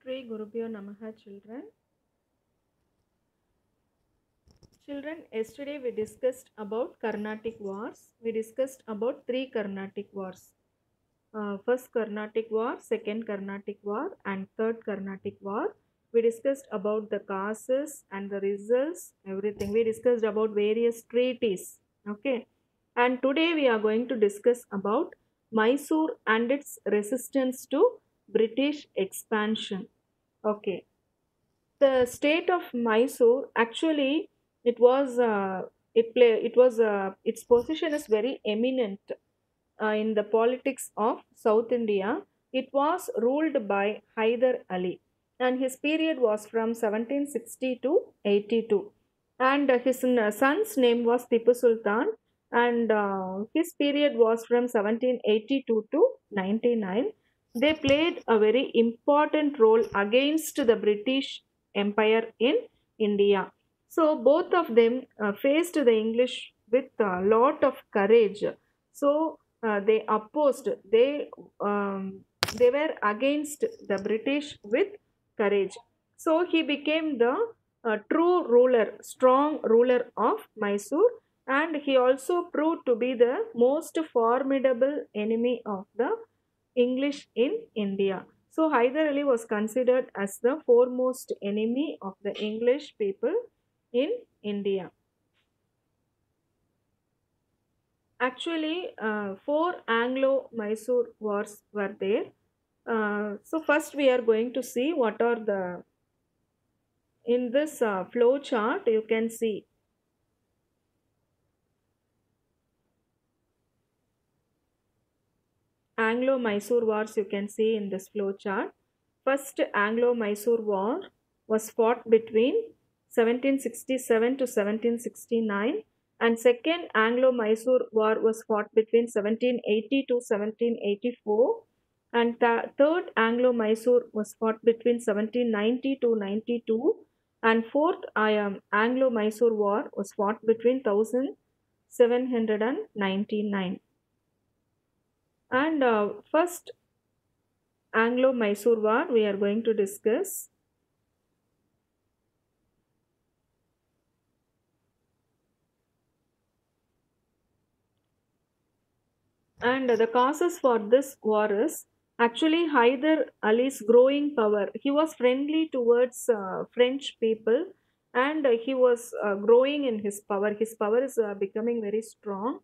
Shri Gurubhyo Namaha children. Children, yesterday we discussed about Carnatic wars. We discussed about three Carnatic wars. First Carnatic war, second Carnatic war, and third Carnatic war. We discussed about the causes and the results, everything. We discussed about various treaties. Okay. And today we are going to discuss about Mysore and its resistance to British expansion. Okay. The state of Mysore actually it was its position is very eminent in the politics of South India. It was ruled by Hyder Ali, and his period was from 1760 to 82. And his son's name was Tipu Sultan, and his period was from 1782 to 99. They played a very important role against the British Empire in India. So both of them faced the English with a lot of courage. So they opposed, they were against the British with courage. So he became the true ruler, strong ruler of Mysore, and he also proved to be the most formidable enemy of the English in India. So Hyder Ali was considered as the foremost enemy of the English people in India. Actually, four Anglo-Mysore wars were there. So first we are going to see what are the, in this flow chart you can see Anglo-Mysore wars you can see in this flow chart. First Anglo-Mysore war was fought between 1767 to 1769, and second Anglo-Mysore war was fought between 1780 to 1784, and the third Anglo-Mysore was fought between 1790 to 92, and fourth Anglo-Mysore war was fought between 1799. And first Anglo-Mysore war we are going to discuss. And the causes for this war is actually Hyder Ali's growing power. He was friendly towards French people, and he was growing in his power. His power is becoming very strong.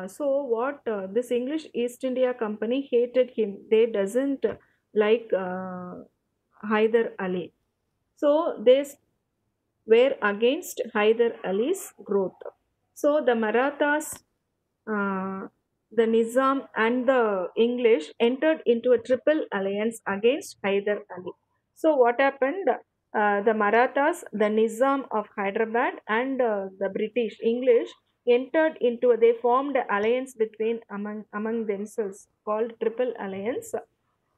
So what this English East India Company hated him. They doesn't like Hyder Ali. So they were against Hyder Ali's growth. So the Marathas, uh, the Nizam, and the English entered into a triple alliance against Hyder Ali. So what happened? The Marathas, the Nizam of Hyderabad, and the British English entered into they formed an alliance between among themselves called triple alliance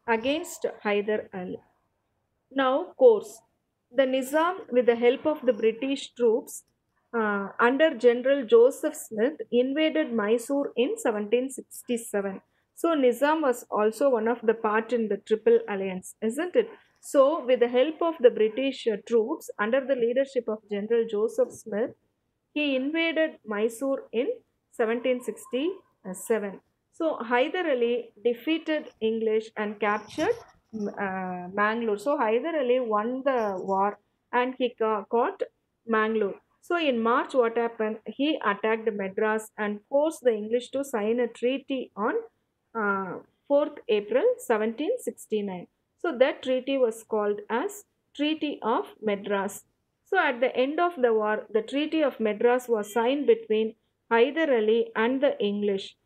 against Hyder Ali. Now, course. The Nizam, with the help of the British troops under General Joseph Smith, invaded Mysore in 1767. So, Nizam was also one of the part in the Triple Alliance, isn't it? So, with the help of the British troops under the leadership of General Joseph Smith, he invaded Mysore in 1767. So Hyder Ali defeated English and captured Mangalore. So Hyder Ali won the war and he caught Mangalore. So in March, what happened? He attacked Madras and forced the English to sign a treaty on 4th April 1769. So that treaty was called as Treaty of Madras. So at the end of the war, the Treaty of Madras was signed between Hyder Ali and the English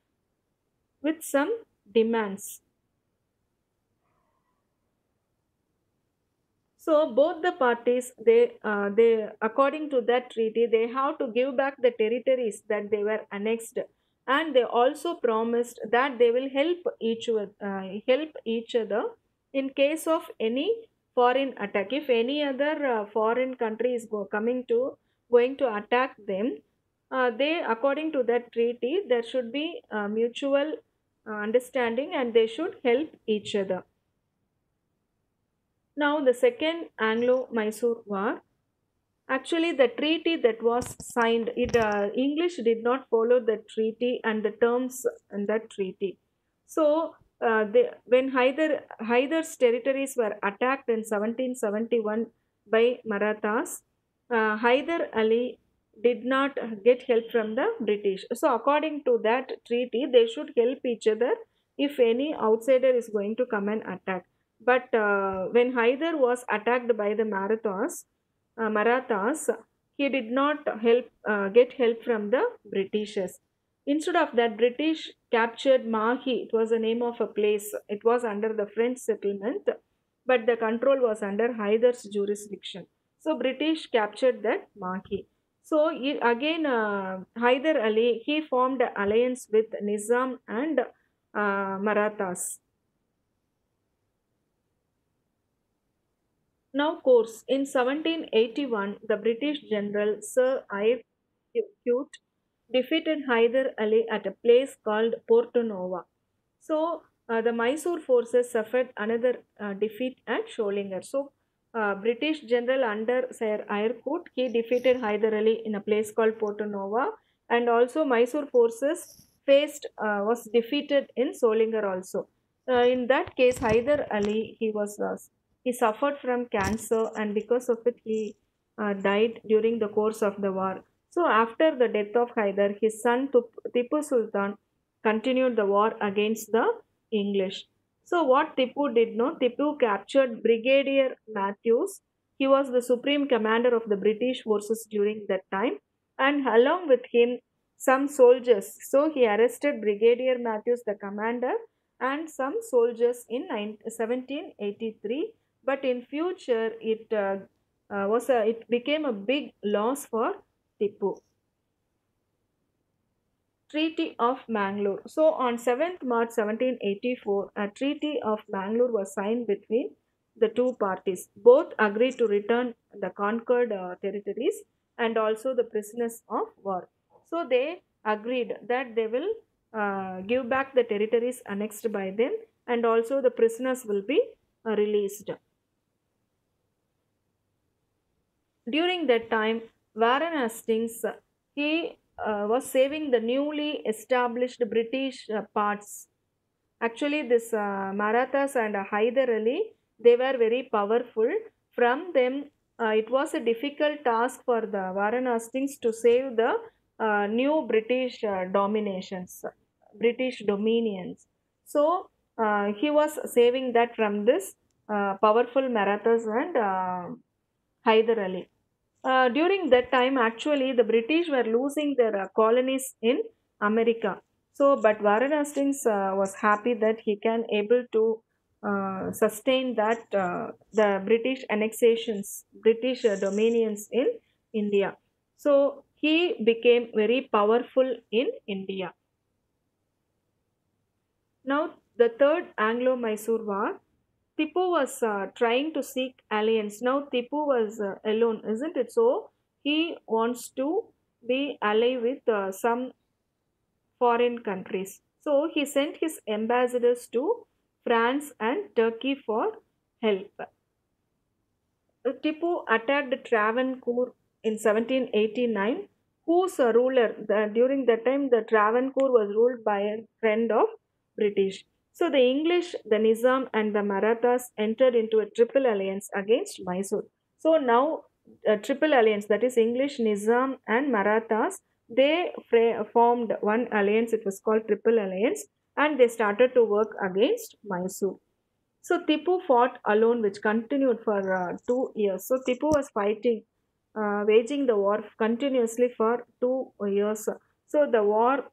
with some demands. So both the parties, they according to that treaty, they have to give back the territories that they were annexed, and they also promised that they will help each other in case of any foreign attack. If any other foreign country is going to attack them, they according to that treaty there should be mutual understanding, and they should help each other. Now, the second Anglo Mysore War. Actually, the treaty that was signed, English did not follow the treaty and the terms in that treaty. So, when Hyder's territories were attacked in 1771 by Marathas, Hyder Ali did not get help from the British. So, according to that treaty, they should help each other if any outsider is going to come and attack. But when Hyder was attacked by the Marathas, he did not get help from the Britishers. Instead of that, British captured Mahi. It was the name of a place. It was under the French settlement, but the control was under Hyder's jurisdiction. So British captured that Mahi. So again, Hyder Ali he formed an alliance with Nizam and Marathas. Now, course in 1781, the British general Sir Eyre Cute defeated Hyder Ali at a place called Porto Nova. So, the Mysore forces suffered another defeat at Sholingar. So, British general under Sir Eyre Cute he defeated Hyder Ali in a place called Porto Nova, and also Mysore forces faced was defeated in Solingar also. In that case, Hyder Ali he suffered from cancer, and because of it, he died during the course of the war. So, after the death of Hyder, his son Tipu Sultan continued the war against the English. So, what Tipu did know, Tipu captured Brigadier Matthews. He was the supreme commander of the British forces during that time, and along with him, some soldiers. So, he arrested Brigadier Matthews, the commander, and some soldiers in 1783, but in future it became a big loss for Tipu. Treaty of Mangalore. So on 7th March 1784, a Treaty of Mangalore was signed between the two parties. Both agreed to return the conquered territories and also the prisoners of war. So they agreed that they will give back the territories annexed by them, and also the prisoners will be released. During that time, Warren Hastings he was saving the newly established British parts. Actually, this Marathas and Hyder Ali they were very powerful. From them, it was a difficult task for the Warren Hastings to save the new British dominations, British dominions. So he was saving that from this powerful Marathas and Hyder Ali. During that time, actually, the British were losing their colonies in America. So, but Warren Hastings was happy that he can able to sustain that the British annexations, British dominions in India. So, he became very powerful in India. Now, the third Anglo Mysore War, Tipu was trying to seek alliance. Now, Tipu was alone, isn't it? So, he wants to be ally with some foreign countries. So, he sent his ambassadors to France and Turkey for help. Tipu attacked Travancore in 1789, whose ruler, during that time, the Travancore was ruled by a friend of British. So the English, the Nizam, and the Marathas entered into a triple alliance against Mysore. So now, a triple alliance, that is English, Nizam, and Marathas, they formed one alliance. It was called Triple Alliance, and they started to work against Mysore. So Tipu fought alone, which continued for 2 years. So Tipu was fighting, waging the war continuously for 2 years. So the war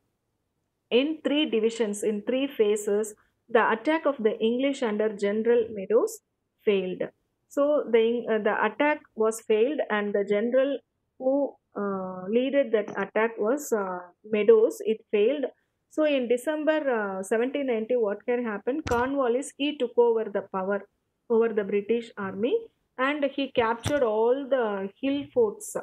in three divisions, in three phases, the attack of the English under General Meadows failed. So the attack was failed, and the general who leaded that attack was Meadows. It failed. So in December 1790, what can happen? Cornwallis he took over the power over the British army, and he captured all the hill forts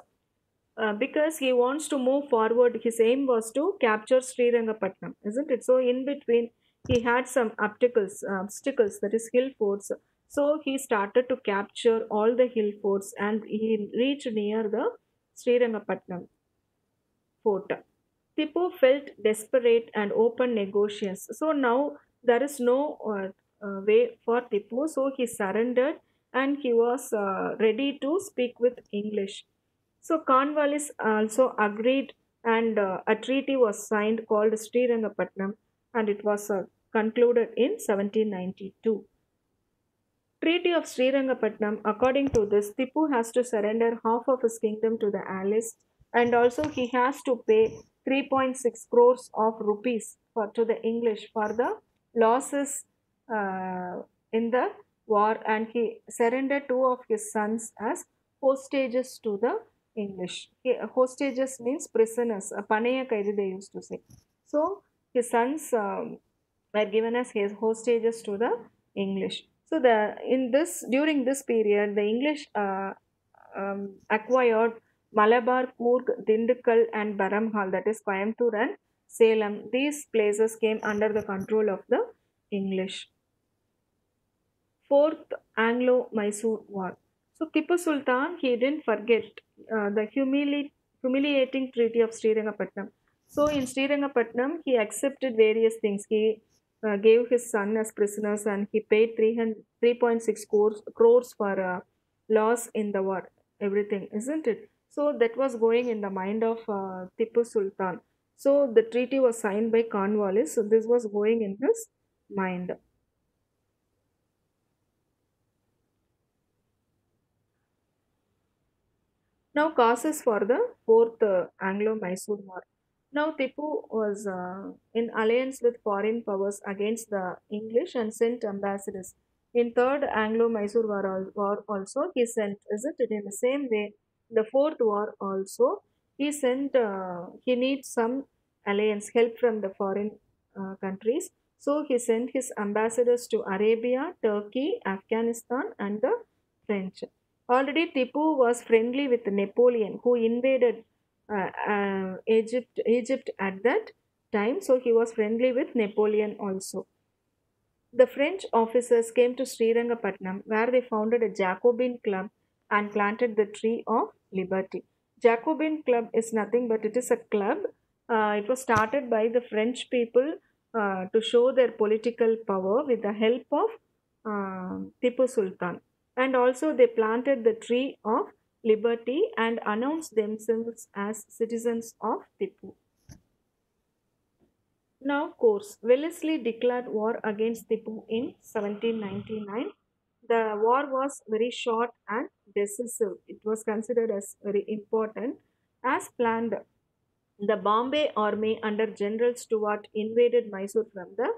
because he wants to move forward. His aim was to capture Srirangapatnam, isn't it? So in between, he had some obstacles, that is hill forts. So he started to capture all the hill forts and he reached near the Srirangapatnam fort. Tipu felt desperate and opened negotiations. So now there is no way for Tipu, so he surrendered and he was ready to speak with English. So Cornwallis also agreed, and a treaty was signed called Srirangapatnam, and it was concluded in 1792. Treaty of Srirangapatnam, according to this, Tipu has to surrender half of his kingdom to the allies, and also he has to pay 3.6 crores of rupees to the English for the losses in the war, and he surrendered two of his sons as hostages to the English. Hostages means prisoners, a panaya kaidi they used to say. So his sons were given as his hostages to the English. So the in this during this period, the English acquired Malabar, Coorg, Dindigul, and Baramhal, that is Coimbatore and Salem. These places came under the control of the English. Fourth Anglo-Mysore War. So Tipu Sultan, he didn't forget the humiliating Treaty of Srirangapatnam. So in Srirangapatnam, he accepted various things. He gave his son as prisoners and he paid 3.6 crores for loss in the war. Everything, isn't it? So that was going in the mind of Tipu Sultan. So the treaty was signed by Cornwallis. So this was going in his mind. Now, causes for the fourth Anglo-Mysore War. Now, Tipu was in alliance with foreign powers against the English and sent ambassadors. In third Anglo-Mysore war also he sent, isn't it? In the same way, the fourth war also he sent. He needs some alliance help from the foreign countries. So he sent his ambassadors to Arabia, Turkey, Afghanistan, and the French. Already Tipu was friendly with Napoleon, who invaded Egypt at that time. So he was friendly with Napoleon also. The French officers came to Srirangapatnam, where they founded a Jacobin club and planted the tree of liberty. Jacobin club is nothing but it is a club. It was started by the French people to show their political power with the help of Tipu Sultan. And also they planted the tree of liberty and announced themselves as citizens of Tipu. Now, of course, Wellesley declared war against Tipu in 1799. The war was very short and decisive. It was considered as very important. As planned, the Bombay army under General Stuart invaded Mysore from the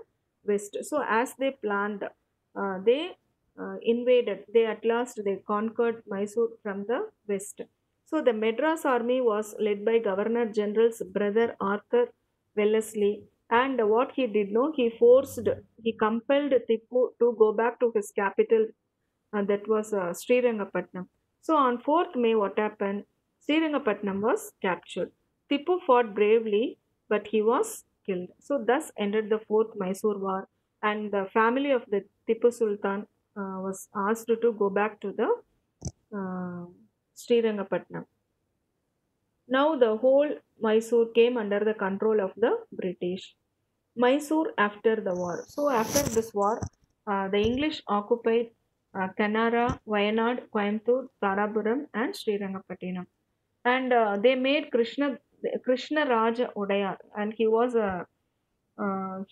west. So, as they planned, they invaded. They at last they conquered Mysore from the west. So, the Madras army was led by Governor General's brother Arthur Wellesley. And what he did know, he compelled Tipu to go back to his capital, that was Srirangapatnam. So on 4th May, what happened? Srirangapatnam was captured. Tipu fought bravely, but he was killed. So thus ended the 4th Mysore War, and the family of the Tipu Sultan was asked to go back to the uh, Srirangapatnam. Now the whole Mysore came under the control of the British. Mysore after the war. So after this war, the English occupied Kannara, Wayanad, Coimbatore, Tarapuram, and Srirangapattinam, and they made Krishna Raja Odayar, and he was a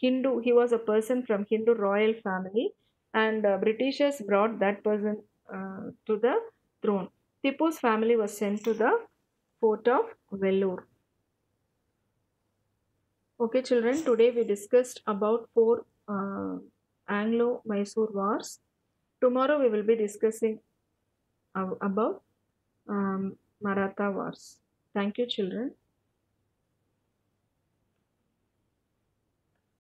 Hindu. He was a person from Hindu royal family, and Britishers brought that person to the throne. Tipu's family was sent to the fort of Vellore. Okay, children, today we discussed about four Anglo-Mysore wars. Tomorrow we will be discussing about Maratha wars. Thank you, children.